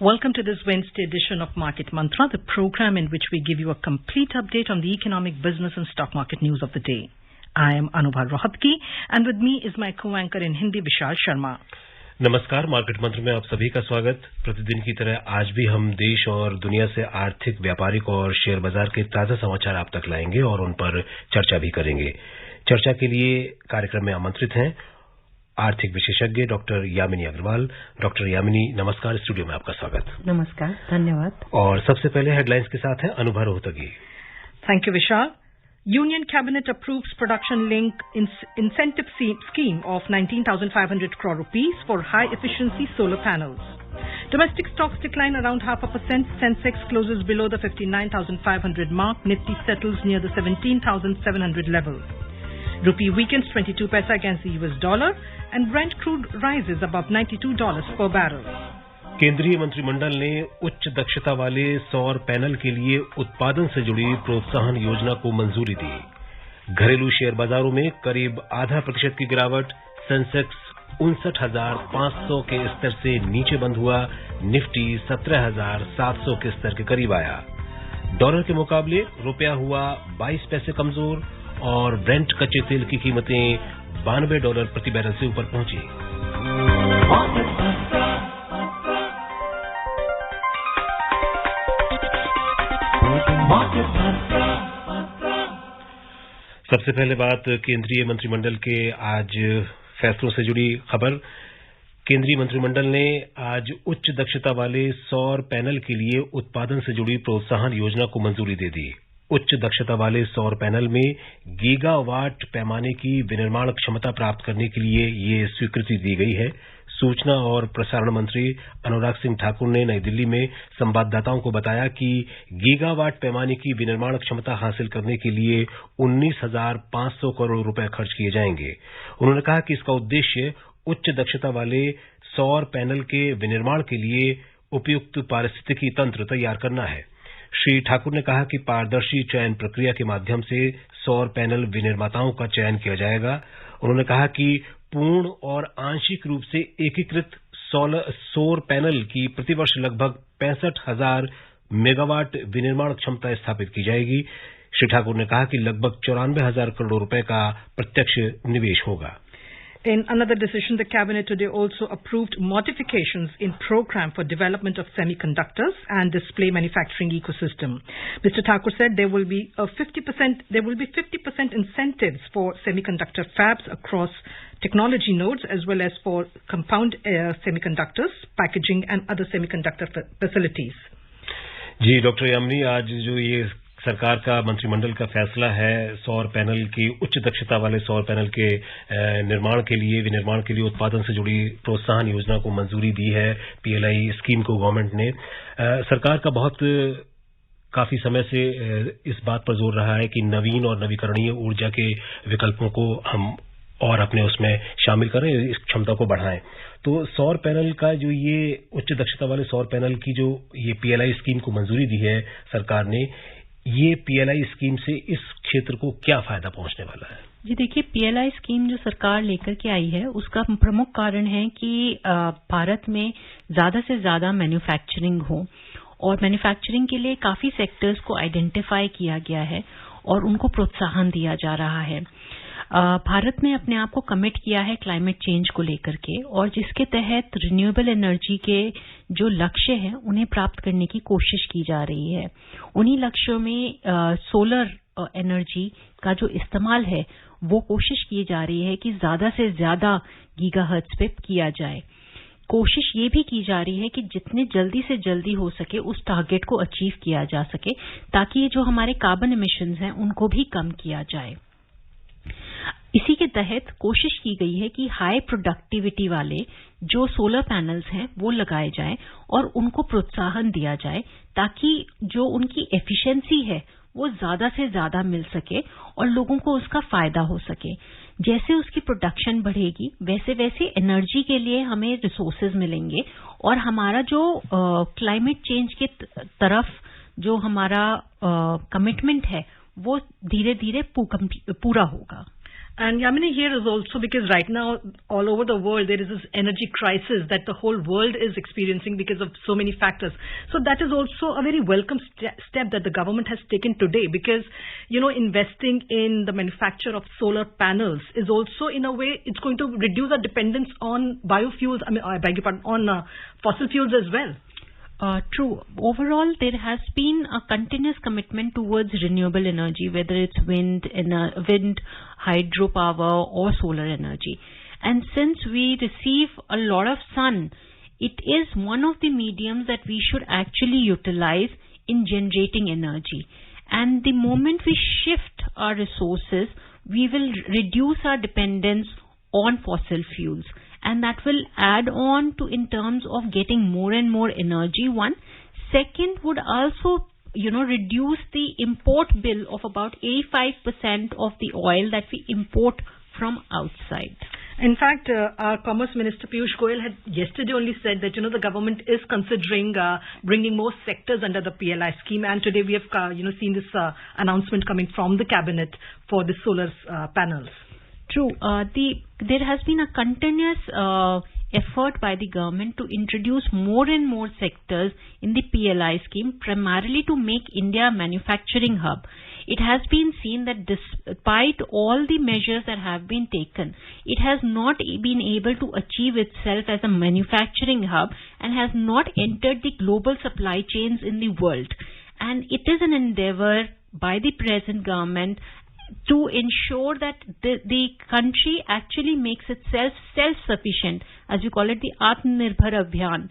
Welcome to this Wednesday edition of Market Mantra, the program in which we give you a complete update on the economic, business and stock market news of the day. I am Anubha Rohatgi and with me is my co-anchor in Hindi, Vishal Sharma. नमस्कार, market मंत्र में आप सभी का स्वागत। प्रतिदिन की तरह आज भी हम देश और दुनिया से आर्थिक, व्यापारिक और शेयर बाजार के ताजा समाचार आप तक लाएंगे और उन पर चर्चा भी करेंगे। चर्चा के लिए कार्यक्रम में आमंत्रित हैं आर्थिक विशेषज्ञ डॉक्टर यामिनी अग्रवाल। डॉक्टर यामिनी, नमस्कार, स्टूडियो में आपका स्वागत। नमस्कार, धन्यवाद। और सबसे पहले हेडलाइंस के साथ हैं Anubha Rohatgi. Thank you, Vishal. Union Cabinet approves production-linked incentive scheme of 19,500 crore rupees for high-efficiency solar panels. Domestic stocks decline around 0.5%. Sensex closes below the 59,500 mark. Nifty settles near the 17,700 level. Rupee weakens 22 paisa against the US dollar and Brent crude rises above $92 per barrel. केंद्रीय मंत्रिमंडल ने उच्च दक्षता वाले सौर panel के लिए उत्पादन से जुड़ी प्रोत्साहन योजना को मंजूरी दी। घरेलू शेयर बाजारों में करीब 0.5% की गिरावट। सेंसेक्स 59,500 के स्तर से नीचे बंद हुआ। निफ्टी 17,700 के स्तर के करीब आया। डॉलर के मुकाबले रुपया हुआ 22 पैसे कमजोर और ब्रेंट कच्चे तेल की कीमतें $92 प्रति बैरल से ऊपर पहुंची। सबसे पहले बात केंद्रीय मंत्रिमंडल के आज फैसलों से जुड़ी खबर। केंद्रीय मंत्रिमंडल ने आज उच्च दक्षता वाले सौर पैनल के लिए उत्पादन से जुड़ी प्रोत्साहन योजना को मंजूरी दे दी। उच्च दक्षता वाले सौर पैनल में गीगावाट पैमाने की विनिर्माण क्षमता प्राप्त करने के लिए ये स्वीकृति दी गई है। सूचना और प्रसारण मंत्री अनुराग सिंह ठाकुर ने नई दिल्ली में संवाददाताओं को बताया कि गीगावाट पैमाने की विनिर्माण क्षमता हासिल करने के लिए 19,500 करोड़ रुपए खर्च किए जाएंगे। उन्होंने कहा कि इसका उद्देश्य उच्च दक्षता वाले सौर पैनल के विनिर्माण के लिए उपयुक्त पारिस्थितिकी तंत्र तैयार करना है। श्री ठाकुर ने कहा कि पारदर्शी चयन प्रक्रिया के माध्यम से सौर पैनल विनिर्माताओं का चयन किया जाएगा। उन्होंने कहा कि पूर्ण और आंशिक रूप से एकीकृत सौर पैनल की प्रतिवर्ष लगभग 65,000 मेगावाट विनिर्माण क्षमता स्थापित की जाएगी। श्री ठाकुर ने कहा कि लगभग 94,000 करोड़ रुपए का प्रत्यक्ष निवेश होगा। In another decision, the cabinet today also approved modifications in program for development of semiconductors and display manufacturing ecosystem. Mr. Thakur said there will be 50% incentives for semiconductor fabs across technology nodes as well as for compound semiconductors, packaging and other semiconductor facilities. जी doctor Yamini, आज जो ये सरकार का मंत्रिमंडल का फैसला है सौर पैनल की उच्च दक्षता वाले सौर पैनल के विनिर्माण के लिए उत्पादन से जुड़ी प्रोत्साहन योजना को मंजूरी दी है। पीएलआई स्कीम को गवर्नमेंट ने सरकार का काफी समय से इस बात पर जोर रहा है कि नवीन और नवीकरणीय ऊर्जा के विकल्पों को हम और अपने उसमें शामिल करें, इस क्षमता को बढ़ाएं। तो सौर पैनल का जो ये उच्च दक्षता वाले सौर पैनल की जो ये पीएलआई स्कीम को मंजूरी दी है सरकार ने, ये पीएलआई स्कीम से इस क्षेत्र को क्या फायदा पहुंचने वाला है? जी देखिए, पीएलआई स्कीम जो सरकार लेकर के आई है उसका प्रमुख कारण है कि भारत में ज्यादा से ज्यादा मैन्युफैक्चरिंग हो और मैन्युफैक्चरिंग के लिए काफी सेक्टर्स को आइडेंटिफाई किया गया है और उनको प्रोत्साहन दिया जा रहा है। भारत ने अपने आप को कमिट किया है क्लाइमेट चेंज को लेकर के और जिसके तहत रिन्यूएबल एनर्जी के जो लक्ष्य हैं उन्हें प्राप्त करने की कोशिश की जा रही है। उन्हीं लक्ष्यों में सोलर एनर्जी का जो इस्तेमाल है वो कोशिश की जा रही है कि ज्यादा से ज्यादा गीगाहर्ट्ज पे किया जाए। कोशिश ये भी की जा रही है कि जितने जल्दी से जल्दी हो सके उस टारगेट को अचीव किया जा सके ताकि ये जो हमारे कार्बन एमिशंस हैं उनको भी कम किया जाए। इसी के तहत कोशिश की गई है कि हाई प्रोडक्टिविटी वाले जो सोलर पैनल्स हैं वो लगाए जाएं और उनको प्रोत्साहन दिया जाए ताकि जो उनकी एफिशिएंसी है वो ज्यादा से ज्यादा मिल सके और लोगों को उसका फायदा हो सके। जैसे उसकी प्रोडक्शन बढ़ेगी वैसे वैसे एनर्जी के लिए हमें रिसोर्सेज मिलेंगे और हमारा जो क्लाइमेट चेंज के तरफ जो हमारा कमिटमेंट है वो धीरे धीरे पूरा होगा। And Yamini, here is also because right now all over the world there is this energy crisis that the whole world is experiencing because of so many factors. So that is also a very welcome step that the government has taken today, because investing in the manufacture of solar panels is also, in a way, it's going to reduce our dependence on biofuels. I beg your pardon, on fossil fuels as well. True. Overall, there has been a continuous commitment towards renewable energy, whether it's wind, hydropower, or solar energy. And since we receive a lot of sun, it is one of the mediums that we should actually utilize in generating energy. And the moment we shift our resources, we will reduce our dependence on fossil fuels. And that will add on to in terms of getting more and more energy, one. Second would also, reduce the import bill of about 85% of the oil that we import from outside. In fact, our Commerce Minister Piyush Goyal had yesterday only said that, the government is considering bringing more sectors under the PLI scheme. And today we have, seen this announcement coming from the cabinet for the solar panels. True. There has been a continuous effort by the government to introduce more and more sectors in the PLI scheme, primarily to make India a manufacturing hub. It has been seen that despite all the measures that have been taken, it has not been able to achieve itself as a manufacturing hub and has not entered the global supply chains in the world. And it is an endeavor by the present government to ensure that the country actually makes itself self-sufficient, as we call it, the Atmanirbhar Abhiyan,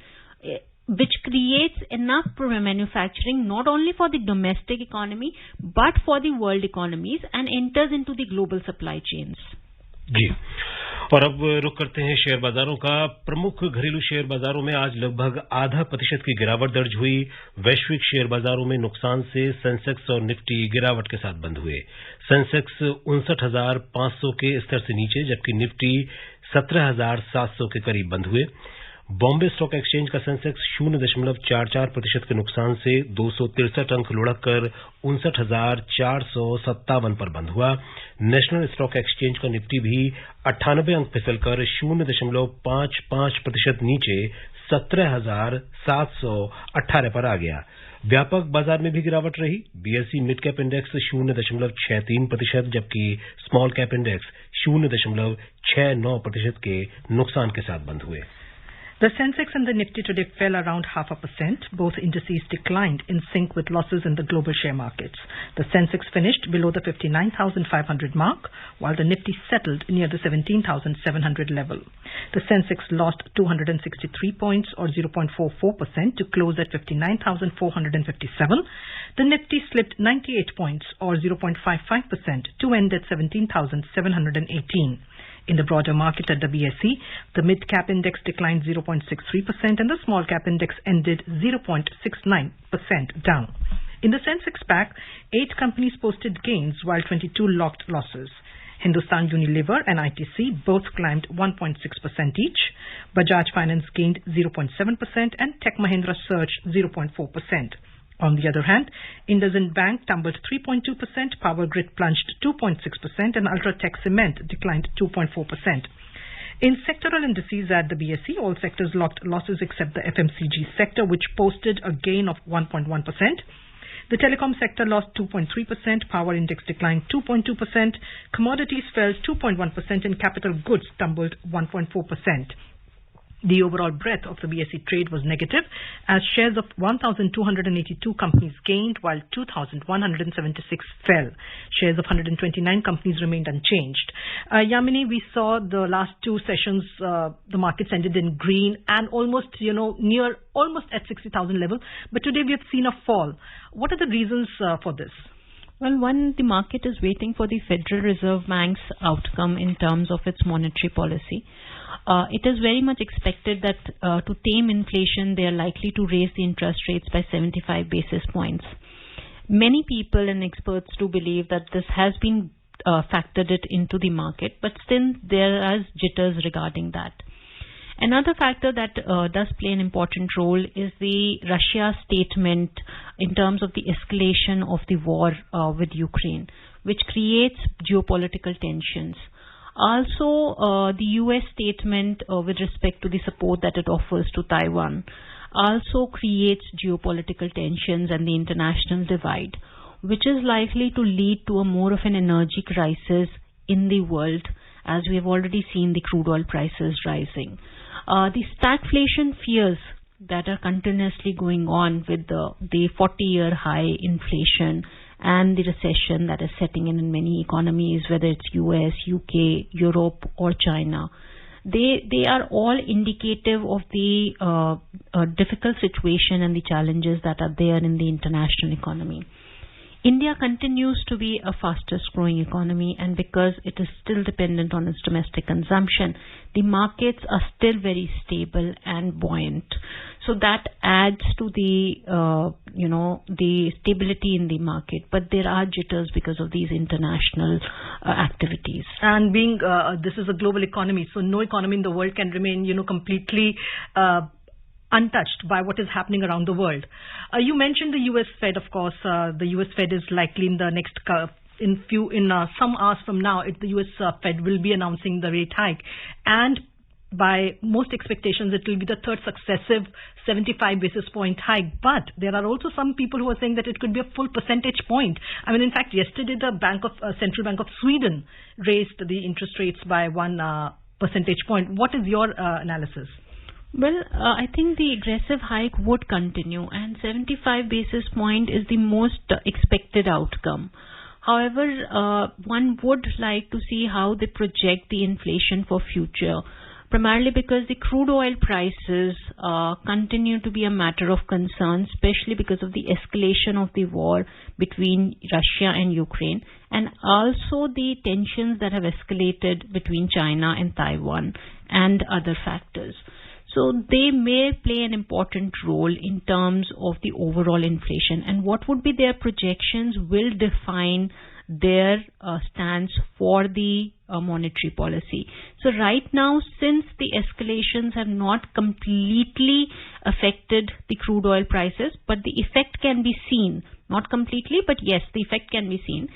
which creates enough manufacturing not only for the domestic economy but for the world economies and enters into the global supply chains. जी, और अब रुक करते हैं share बाजारों का। प्रमुख घरेलू share बाजारों में आज लगभग 0.5% की गिरावट दर्ज हुई। वैश्विक शेयर बाजारों में नुकसान से सेंसेक्स और निफ्टी गिरावट के साथ बंद हुए। सेंसेक्स 59,500 के स्तर से नीचे, जबकि निफ्टी 17,700 के करीब बंद हुए। बॉम्बे स्टॉक एक्सचेंज का सेंसेक्स 0.44% के नुकसान से 263 अंक लुढ़ककर 59,457 पर बंद हुआ। नेशनल स्टॉक एक्सचेंज का निफ्टी भी 98 अंक फिसलकर 0.55% नीचे 17,718 पर आ गया। व्यापक बाजार में भी गिरावट रही। बीएसई मिड कैप इंडेक्स 0.63%, जबकि स्मॉल कैप इंडेक्स 0.69% के नुकसान के साथ बंद हुए। The Sensex and the Nifty today fell around 0.5%. Both indices declined in sync with losses in the global share markets. The Sensex finished below the 59,500 mark, while the Nifty settled near the 17,700 level. The Sensex lost 263 points or 0.44% to close at 59,457. The Nifty slipped 98 points or 0.55% to end at 17,718. In the broader market at the BSE, the mid-cap index declined 0.63% and the small-cap index ended 0.69% down. In the Sensex pack, 8 companies posted gains while 22 logged losses. Hindustan Unilever and ITC both climbed 1.6% each. Bajaj Finance gained 0.7% and Tech Mahindra surged 0.4%. On the other hand, IndusInd Bank tumbled 3.2%, Power Grid plunged 2.6%, and Ultratech Cement declined 2.4%. In sectoral indices at the BSE, all sectors logged losses except the FMCG sector, which posted a gain of 1.1%. The telecom sector lost 2.3%, power index declined 2.2%, commodities fell 2.1%, and capital goods tumbled 1.4%. The overall breadth of the BSE trade was negative, as shares of 1,282 companies gained while 2,176 fell. Shares of 129 companies remained unchanged. Yamini, we saw the last two sessions, the markets ended in green and almost at 60,000 level. But today we have seen a fall. What are the reasons for this? Well, one, the market is waiting for the Federal Reserve Bank's outcome in terms of its monetary policy. It is very much expected that to tame inflation, they are likely to raise the interest rates by 75 basis points. Many people and experts do believe that this has been factored into the market, but still there are jitters regarding that. Another factor that does play an important role is the Russia statement in terms of the escalation of the war with Ukraine. which creates geopolitical tensions. Also, the US statement with respect to the support that it offers to Taiwan also creates geopolitical tensions and the international divide, which is likely to lead to a more of an energy crisis in the world, as we have already seen the crude oil prices rising. The stagflation fears that are continuously going on with the 40-year high inflation and the recession that is setting in many economies, whether it's US, UK, Europe or China, they are all indicative of the difficult situation and the challenges that are there in the international economy. India continues to be a fastest growing economy, and because it is still dependent on its domestic consumption, the markets are still very stable and buoyant. So that adds to the stability in the market. But there are jitters because of these international activities. And being this is a global economy, so no economy in the world can remain, some untouched by what is happening around the world. You mentioned the US Fed, of course. The US Fed is likely in the next some hours from now, the US Fed will be announcing the rate hike, and by most expectations, it will be the third successive 75 basis point hike. But there are also some people who are saying that it could be a full percentage point. I mean, in fact, yesterday the Central Bank of Sweden raised the interest rates by 1 percentage point. What is your analysis? Well, I think the aggressive hike would continue, and 75 basis point is the most expected outcome. However, one would like to see how they project the inflation for future, primarily because the crude oil prices continue to be a matter of concern, especially because of the escalation of the war between Russia and Ukraine, and also the tensions that have escalated between China and Taiwan and other factors. So they may play an important role in terms of the overall inflation, and what would be their projections will define their stance for the monetary policy. So right now, since the escalations have not completely affected the crude oil prices, but the effect can be seen, not completely, but yes, the effect can be seen.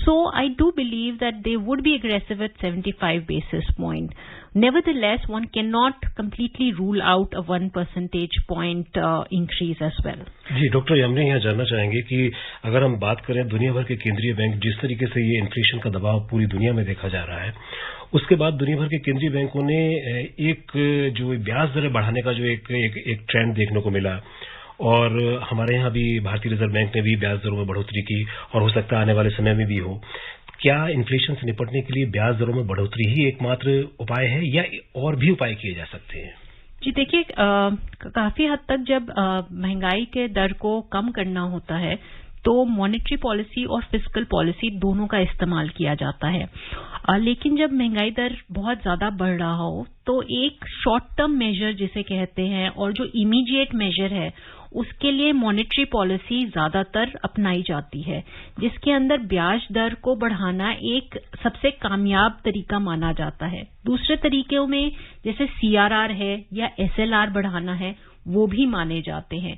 So I do believe that they would be aggressive at 75 basis point. Nevertheless, one cannot completely rule out a 1 percentage point increase as well. Ji doctor, हमने यहाँ जानना चाहेंगे कि अगर हम बात करें दुनिया भर के केंद्रीय बैंक जिस तरीके से ये इन्फ्लेशन का दबाव पूरी दुनिया में देखा जा रहा है, उसके बाद दुनिया भर के केंद्रीय बैंकों ने एक जो ब्याज दरें बढ़ाने का जो एक ट्रेंड देखने को मिला, और हमारे यहाँ भी भारतीय रिजर्व बैंक ने भी ब्याज दरों में बढ़ोतरी की, और हो सकता है आने वाले समय में भी हो। क्या इन्फ्लेशन से निपटने के लिए ब्याज दरों में बढ़ोतरी ही एकमात्र उपाय है, या और भी उपाय किए जा सकते हैं? जी देखिए, काफी हद तक जब महंगाई के दर को कम करना होता है तो मॉनेटरी पॉलिसी और फिस्कल पॉलिसी दोनों का इस्तेमाल किया जाता है। लेकिन जब महंगाई दर बहुत ज्यादा बढ़ रहा हो तो एक शॉर्ट टर्म मेजर जिसे कहते हैं और जो इमीडिएट मेजर है उसके लिए मॉनेटरी पॉलिसी ज्यादातर अपनाई जाती है, जिसके अंदर ब्याज दर को बढ़ाना एक सबसे कामयाब तरीका माना जाता है। दूसरे तरीकों में जैसे सीआरआर है या एसएलआर बढ़ाना है वो भी माने जाते हैं।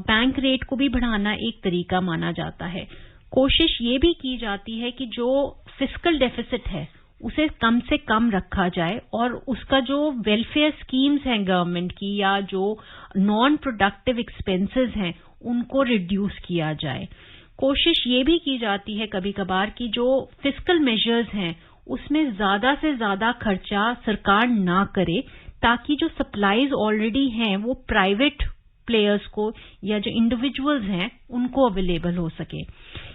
बैंक रेट को भी बढ़ाना एक तरीका माना जाता है। कोशिश ये भी की जाती है कि जो फिस्कल डेफिसिट है उसे कम से कम रखा जाए और उसका जो वेलफेयर स्कीम्स हैं गवर्नमेंट की या जो नॉन प्रोडक्टिव एक्सपेंसेस हैं उनको रिड्यूस किया जाए। कोशिश ये भी की जाती है कभी कभार कि जो फिस्कल मेजर्स हैं उसमें ज्यादा से ज्यादा खर्चा सरकार ना करे, ताकि जो सप्लाईज ऑलरेडी हैं वो प्राइवेट प्लेयर्स को या जो इंडिविजुअल्स हैं उनको अवेलेबल हो सके।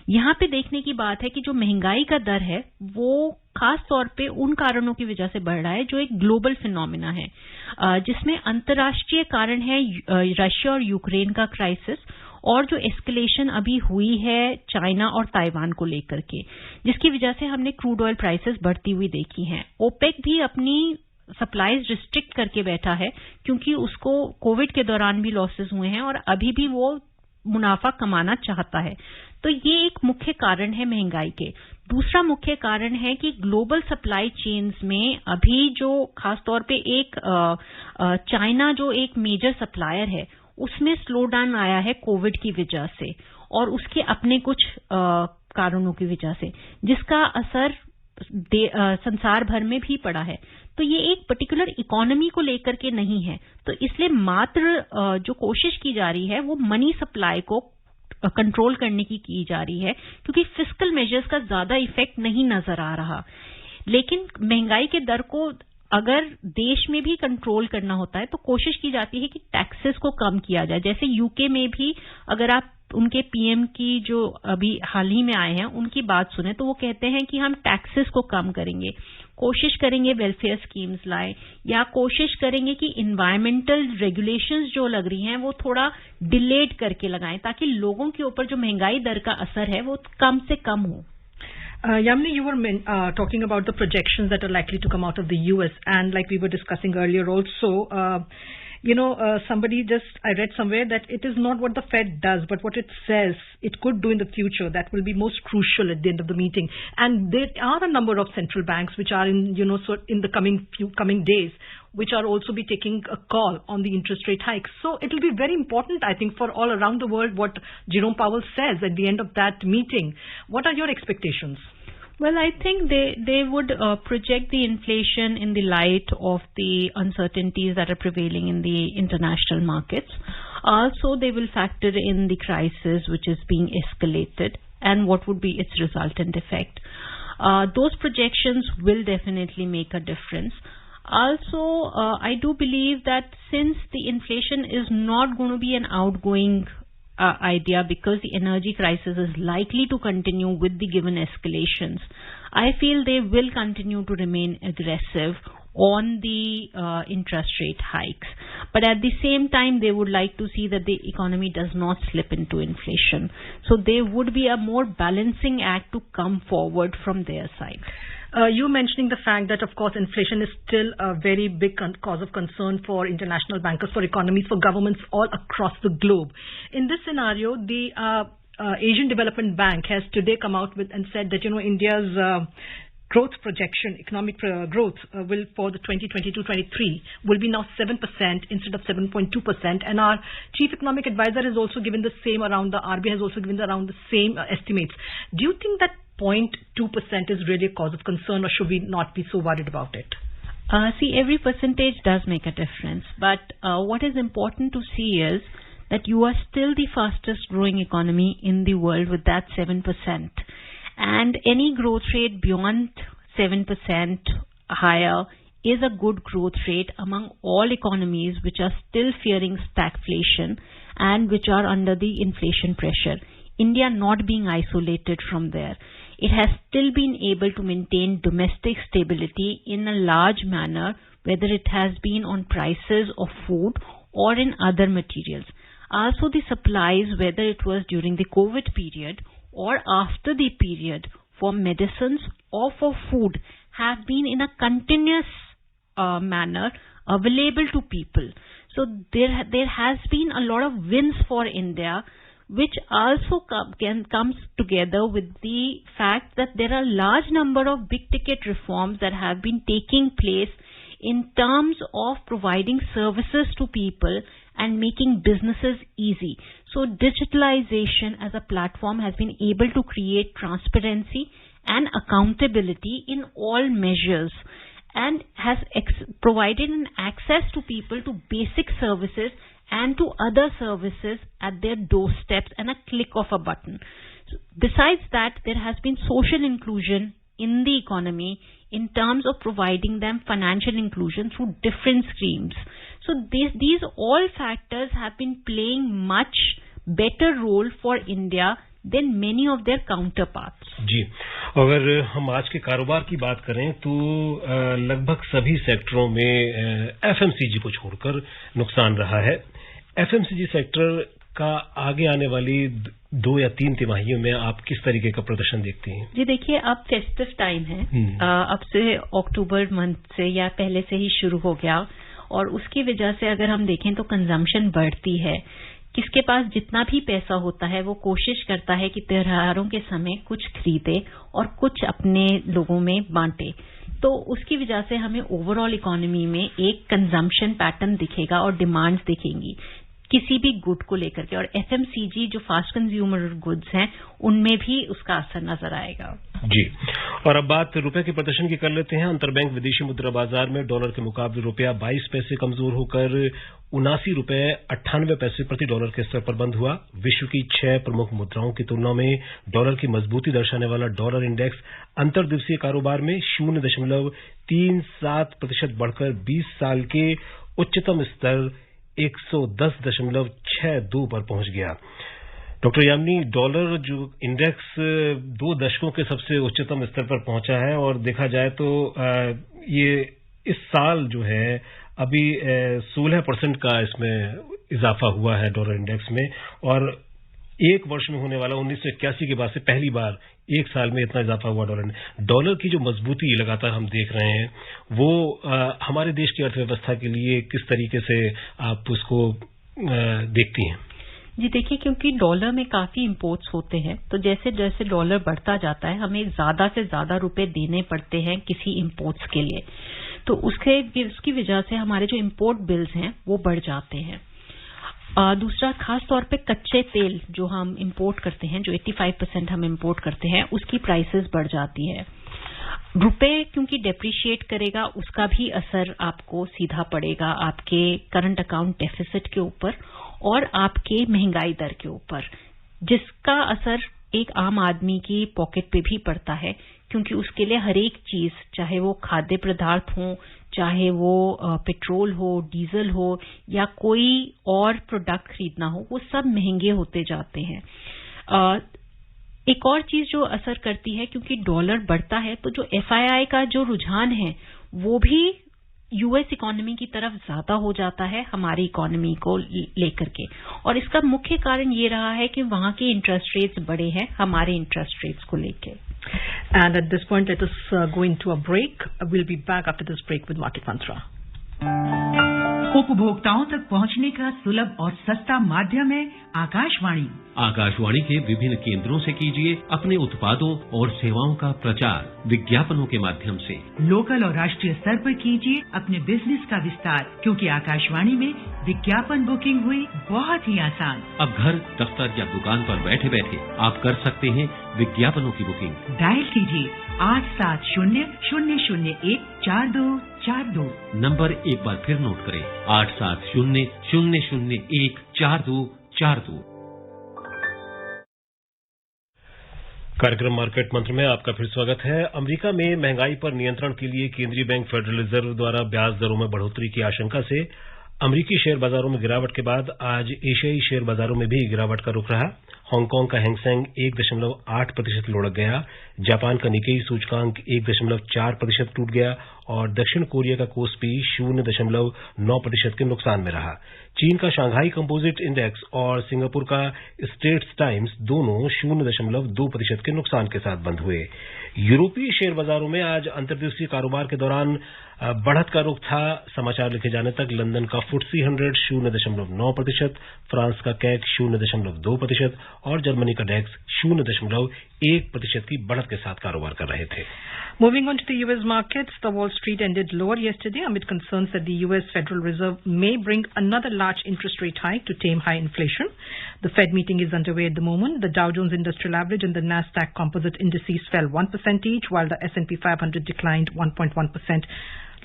यहाँ पे देखने की बात है कि जो महंगाई का दर है वो खास तौर पे उन कारणों की वजह से बढ़ रहा है जो एक ग्लोबल फिनोमिना है, जिसमें अंतर्राष्ट्रीय कारण है रशिया और यूक्रेन का क्राइसिस और जो एस्केलेशन अभी हुई है चाइना और ताइवान को लेकर के, जिसकी वजह से हमने क्रूड ऑयल प्राइसेस बढ़ती हुई देखी हैं। ओपेक भी अपनी सप्लाईज रिस्ट्रिक्ट करके बैठा है क्योंकि उसको कोविड के दौरान भी लॉसेस हुए हैं और अभी भी वो मुनाफा कमाना चाहता है। तो ये एक मुख्य कारण है महंगाई के। दूसरा मुख्य कारण है कि ग्लोबल सप्लाई चेन्स में अभी जो खासतौर पे एक चाइना जो एक मेजर सप्लायर है उसमें स्लो डाउन आया है कोविड की वजह से और उसके अपने कुछ कारणों की वजह से, जिसका असर संसार भर में भी पड़ा है। तो ये एक पर्टिकुलर इकोनॉमी को लेकर के नहीं है, तो इसलिए मात्र जो कोशिश की जा रही है वो मनी सप्लाई को कंट्रोल करने की जा रही है, क्योंकि फिस्कल मेजर्स का ज्यादा इफेक्ट नहीं नजर आ रहा। लेकिन महंगाई के दर को अगर देश में भी कंट्रोल करना होता है तो कोशिश की जाती है कि टैक्सेस को कम किया जाए। जैसे यूके में भी अगर आप उनके पीएम की जो अभी हाल ही में आए हैं उनकी बात सुने तो वो कहते हैं कि हम टैक्सेस को कम करेंगे, कोशिश करेंगे वेलफेयर स्कीम्स लाएं, या कोशिश करेंगे कि इन्वायरमेंटल रेगुलेशंस जो लग रही हैं वो थोड़ा डिलेड करके लगाएं, ताकि लोगों के ऊपर जो महंगाई दर का असर है वो कम से कम हो। Yamini, you were talking about the projections that are likely to come out of the US, and like we were discussing earlier also, I read somewhere that it is not what the Fed does, but what it says it could do in the future that will be most crucial at the end of the meeting. And there are a number of central banks which are in the coming days, which are also be taking a call on the interest rate hikes. So it will be very important, I think, for all around the world what Jerome Powell says at the end of that meeting. What are your expectations? Well, I think they would project the inflation in the light of the uncertainties that are prevailing in the international markets. Also, they will factor in the crisis which is being escalated and what would be its resultant effect. Those projections will definitely make a difference. Also, I do believe that since the inflation is not going to be an outgoing idea, because the energy crisis is likely to continue with the given escalations, I feel they will continue to remain aggressive on the interest rate hikes. But at the same time, they would like to see that the economy does not slip into inflation. So there would be a more balancing act to come forward from their side. You mentioning the fact that, of course, inflation is still a very big cause of concern for international bankers, for economies, for governments all across the globe. In this scenario, the Asian Development Bank has today come out with and said that, India's growth projection, economic growth will for the 2022-23 will be now 7% instead of 7.2%. And our chief economic advisor has also given the same around, the RBI has also given around the same estimates. Do you think that 0.2% is really a cause of concern, or should we not be so worried about it? See, every percentage does make a difference. But what is important to see is that you are still the fastest growing economy in the world with that 7%. And any growth rate beyond 7% higher is a good growth rate among all economies which are still fearing stagflation and which are under the inflation pressure. India not being isolated from there. It has still been able to maintain domestic stability in a large manner, whether it has been on prices of food or in other materials. Also the supplies, whether it was during the COVID period or after the period, for medicines or for food, have been in a continuous manner available to people. So there has been a lot of wins for India, which also comes together with the fact that there are a large number of big ticket reforms that have been taking place in terms of providing services to people and making businesses easy. So digitalization as a platform has been able to create transparency and accountability in all measures, and has provided an access to people to basic services and to other services at their doorsteps and a click of a button. Besides that, there has been social inclusion in the economy in terms of providing them financial inclusion through different schemes. So these all factors have been playing much better role for India than many of their counterparts. जी, अगर हम आज के कारोबार की बात करें तो लगभग सभी सेक्टरों में एफएमसीजी को छोड़कर नुकसान रहा है। एफएमसीजी सेक्टर का आगे आने वाली 2 या 3 तिमाहियों में आप किस तरीके का प्रदर्शन देखती हैं? जी देखिए, अब फेस्टिव टाइम है, अब से अक्टूबर मंथ से या पहले से ही शुरू हो गया, और उसकी वजह से अगर हम देखें तो कंजम्पशन बढ़ती है। किसके पास जितना भी पैसा होता है वो कोशिश करता है कि त्योहारों के समय कुछ खरीदे और कुछ अपने लोगों में बांटे। तो उसकी वजह से हमें ओवरऑल इकोनॉमी में एक कंजम्पशन पैटर्न दिखेगा और डिमांड्स दिखेंगी। किसी भी गुड को लेकर के, और एफएमसीजी जो फास्ट कंज्यूमर गुड्स हैं उनमें भी उसका असर नजर आएगा। जी, और अब बात रुपए के प्रदर्शन की कर लेते हैं। अंतरबैंक विदेशी मुद्रा बाजार में डॉलर के मुकाबले रुपया 22 पैसे कमजोर होकर 79 रुपए 98 पैसे प्रति डॉलर के स्तर पर बंद हुआ। विश्व की 6 प्रमुख मुद्राओं की तुलना में डॉलर की मजबूती दर्शाने वाला डॉलर इंडेक्स अंतर्दिवसीय कारोबार में 0.37% बढ़कर 20 साल के उच्चतम स्तर 110.62 पर पहुंच गया। डॉक्टर यामिनी, डॉलर जो इंडेक्स 2 दशकों के सबसे उच्चतम स्तर पर पहुंचा है और देखा जाए तो ये इस साल जो है अभी 16% का इसमें इजाफा हुआ है डॉलर इंडेक्स में, और एक वर्ष में होने वाला 1981 के बाद से पहली बार एक साल में इतना इजाफा हुआ डॉलर की जो मजबूती लगातार हम देख रहे हैं वो हमारे देश की अर्थव्यवस्था के लिए किस तरीके से आप उसको देखती हैं? जी देखिए, क्योंकि डॉलर में काफी इंपोर्ट्स होते हैं, तो जैसे जैसे डॉलर बढ़ता जाता है हमें ज्यादा से ज्यादा रुपए देने पड़ते हैं किसी इंपोर्ट्स के लिए, तो उसकी वजह से हमारे जो इंपोर्ट बिल्स हैं वो बढ़ जाते हैं। दूसरा, खास तौर पे कच्चे तेल जो हम इंपोर्ट करते हैं, जो 85% हम इंपोर्ट करते हैं, उसकी प्राइसेस बढ़ जाती है। रुपए क्योंकि डेप्रिशिएट करेगा, उसका भी असर आपको सीधा पड़ेगा आपके करंट अकाउंट डेफिसिट के ऊपर और आपके महंगाई दर के ऊपर, जिसका असर एक आम आदमी की पॉकेट पे भी पड़ता है, क्योंकि उसके लिए हर एक चीज, चाहे वो खाद्य पदार्थ हो, चाहे वो पेट्रोल हो, डीजल हो या कोई और प्रोडक्ट खरीदना हो, वो सब महंगे होते जाते हैं। एक और चीज जो असर करती है, क्योंकि डॉलर बढ़ता है तो जो एफआईआई का जो रुझान है वो भी यूएस इकोनॉमी की तरफ ज्यादा हो जाता है हमारी इकोनॉमी को लेकर के, और इसका मुख्य कारण ये रहा है कि वहां के इंटरेस्ट रेट्स बढ़े हैं हमारे इंटरेस्ट रेट्स को लेकर। And at this point, let us go into a break. We'll be back after this break with Market Mantra. उपभोक्ताओं तक पहुंचने का सुलभ और सस्ता माध्यम है आकाशवाणी। आकाशवाणी के विभिन्न केंद्रों से कीजिए अपने उत्पादों और सेवाओं का प्रचार विज्ञापनों के माध्यम से। लोकल और राष्ट्रीय स्तर पर कीजिए अपने बिजनेस का विस्तार, क्योंकि आकाशवाणी में विज्ञापन बुकिंग हुई बहुत ही आसान। अब घर, दफ्तर या दुकान पर बैठे बैठे आप कर सकते हैं विज्ञापनों की बुकिंग। डायल कीजिए 870-001-4242। नंबर एक बार फिर नोट करें, 870-001-4242। कार्यक्रम मार्केट मंत्र में आपका फिर स्वागत है। अमेरिका में महंगाई पर नियंत्रण के लिए केंद्रीय बैंक फेडरल रिजर्व द्वारा ब्याज दरों में बढ़ोतरी की आशंका से अमेरिकी शेयर बाजारों में गिरावट के बाद आज एशियाई शेयर बाजारों में भी गिरावट का रुख रहा। हांगकांग का हैंगसेंग 1.8% लुढ़क गया, जापान का निकेई सूचकांक 1.4% टूट गया और दक्षिण कोरिया का कोस्पी 0.9% के नुकसान में रहा। चीन का शंघाई कंपोजिट इंडेक्स और सिंगापुर का स्ट्रेट्स टाइम्स दोनों 0.2% के नुकसान के साथ बंद हुए। यूरोपीय शेयर बाजारों में आज अंतर्दिवसीय कारोबार के दौरान बढ़त का रुख था। समाचार लिखे जाने तक लंदन का FTSE 100 0.9%, फ्रांस का कैक 0.2% और जर्मनी का डेक्स 0.1% की बढ़त के साथ कारोबार कर रहे थे। Moving on to the U.S. markets, the Wall Street ended lower yesterday amid concerns that the U.S. Federal Reserve may bring another large interest rate hike to tame high inflation. The Fed meeting is underway at the moment. The Dow Jones Industrial Average and the Nasdaq Composite indices fell 1% each, while the S&P 500 declined 1.1%.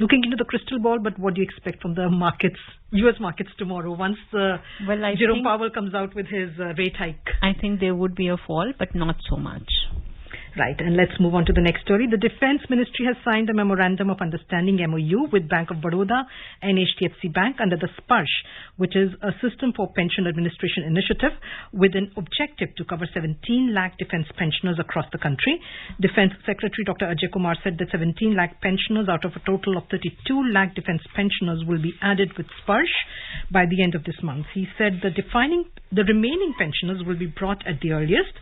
Looking into the crystal ball, but what do you expect from the markets, U.S. markets tomorrow, once Jerome Powell comes out with his rate hike? I think there would be a fall, but not so much. Right, and let's move on to the next story. The Defence Ministry has signed a Memorandum of Understanding MOU with Bank of Baroda and HDFC Bank under the SPARSH, which is a System for Pension Administration initiative with an objective to cover 17 lakh defence pensioners across the country. Defence Secretary Dr. Ajay Kumar said that 17 lakh pensioners out of a total of 32 lakh defence pensioners will be added with SPARSH by the end of this month. He said the remaining pensioners will be brought at the earliest.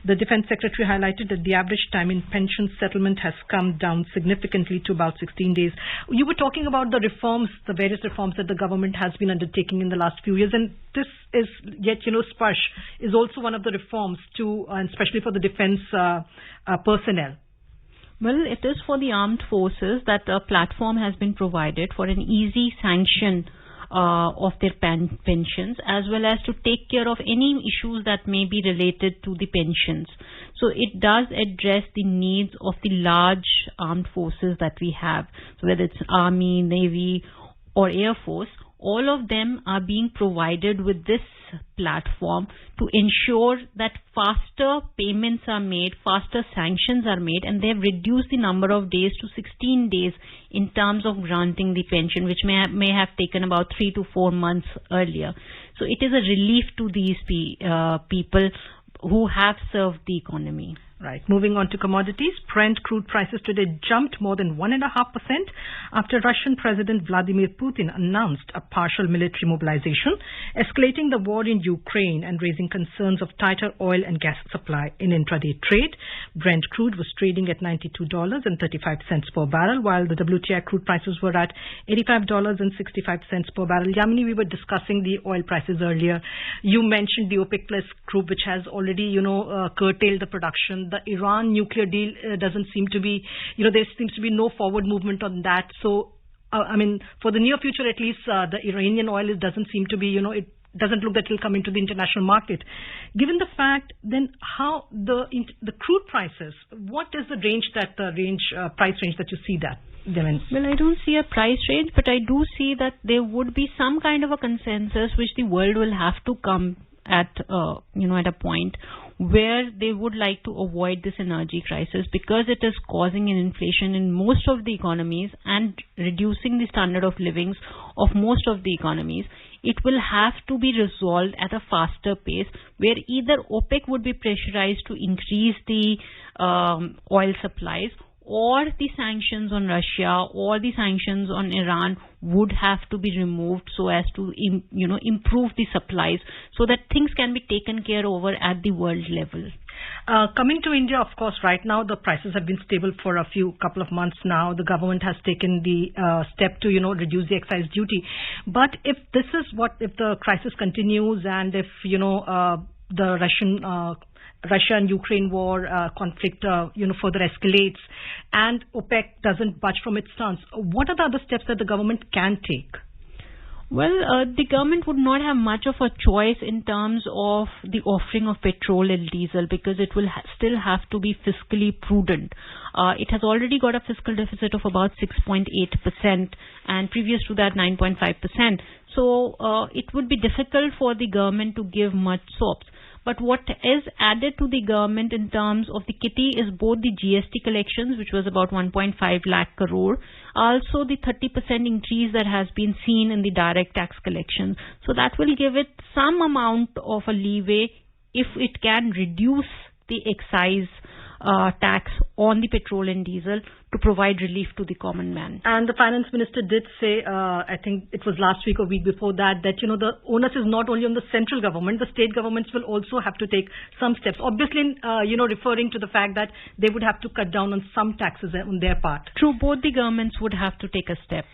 The Defence Secretary highlighted that the average time in pension settlement has come down significantly to about 16 days. You were talking about the reforms, the various reforms that the government has been undertaking in the last few years, and this is yet, SPARSH is also one of the reforms too, and especially for the defence personnel. Well, it is for the armed forces that a platform has been provided for an easy sanction of their pensions, as well as to take care of any issues that may be related to the pensions. So it does address the needs of the large armed forces that we have. So whether it's Army, Navy, or Air Force, all of them are being provided with this platform to ensure that faster payments are made, faster sanctions are made, and they have reduced the number of days to 16 days in terms of granting the pension, which may have taken about 3 to 4 months earlier. So it is a relief to these people who have served the economy. Right. Moving on to commodities, Brent crude prices today jumped more than 1.5% after Russian President Vladimir Putin announced a partial military mobilization, escalating the war in Ukraine and raising concerns of tighter oil and gas supply in intraday trade. Brent crude was trading at $92.35 per barrel, while the WTI crude prices were at $85.65 per barrel. Yamini, we were discussing the oil prices earlier. You mentioned the OPEC Plus group, which has already, curtailed the production. The Iran nuclear deal doesn't seem to be, there seems to be no forward movement on that. So, for the near future at least, the Iranian oil doesn't seem to be, it doesn't look that it will come into the international market. Given the fact, then how the crude prices, what is the range price range that you see that? Well, I don't see a price range, but I do see that there would be some kind of a consensus which the world will have to come at, at a point where they would like to avoid this energy crisis, because it is causing an inflation in most of the economies and reducing the standard of living of most of the economies. It will have to be resolved at a faster pace, where either OPEC would be pressurized to increase the oil supplies, or the sanctions on Russia or the sanctions on Iran would have to be removed so as to improve the supplies, so that things can be taken care over at the world level. Coming to India, of course, right now the prices have been stable for a couple of months now. The government has taken the step to reduce the excise duty. But if the crisis continues, and if the Russia and Ukraine war conflict further escalates, and OPEC doesn't budge from its stance, what are the other steps that the government can take? Well, the government would not have much of a choice in terms of the offering of petrol and diesel, because it will still have to be fiscally prudent. It has already got a fiscal deficit of about 6.8%, and previous to that 9.5%. So it would be difficult for the government to give much sops. But what is added to the government in terms of the kitty is both the GST collections, which was about 1.5 lakh crore, also the 30% increase that has been seen in the direct tax collections. So that will give it some amount of a leeway if it can reduce the excise tax on the petrol and diesel to provide relief to the common man. And the finance minister did say, I think it was last week or week before that the onus is not only on the central government, the state governments will also have to take some steps. Obviously, referring to the fact that they would have to cut down on some taxes on their part. True, both the governments would have to take a step.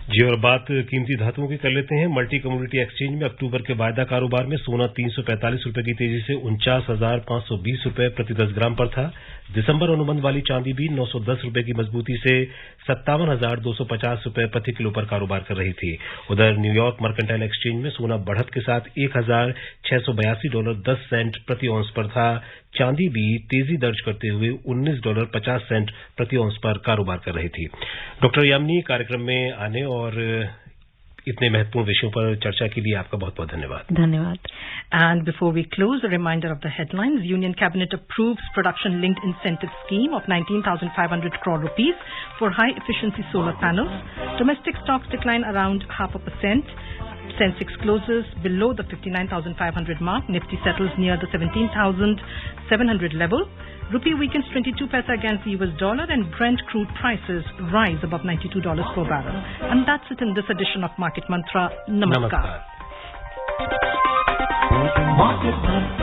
जी, और बात कीमती धातुओं की कर लेते हैं। Multi commodity exchange में अक्टूबर के वायदा कारोबार में सोना 345 रुपए की तेजी से 49,520 रुपए प्रति 10 ग्राम पर था। दिसंबर अनुबंध वाली चांदी भी 910 रुपए की मजबूती से 57,250 रुपए प्रति किलो पर कारोबार कर रही थी। उधर न्यूयॉर्क मर्केंटाइल एक्सचेंज में सोना बढ़त के साथ $1,682.10 प्रति औंस पर था। चांदी भी तेजी दर्ज करते हुए $19.50 प्रति औंस पर कारोबार कर रही थी। डॉक्टर यामिनी, कार्यक्रम में आने और इतने महत्वपूर्ण विषयों पर चर्चा के लिए आपका बहुत बहुत धन्यवाद। धन्यवाद। And before we close, a reminder of the headlines. Union Cabinet approves production-linked incentive scheme of 19,500 crore rupees for high-efficiency solar panels. Domestic stocks decline around 0.5%. Sensex closes below the 59,500 mark. Nifty settles near the 17,700 level. Rupee weakens 22 paisa against the US dollar, and Brent crude prices rise above $92 per barrel. And that's it in this edition of Market Mantra. Namaskar. Namaskar.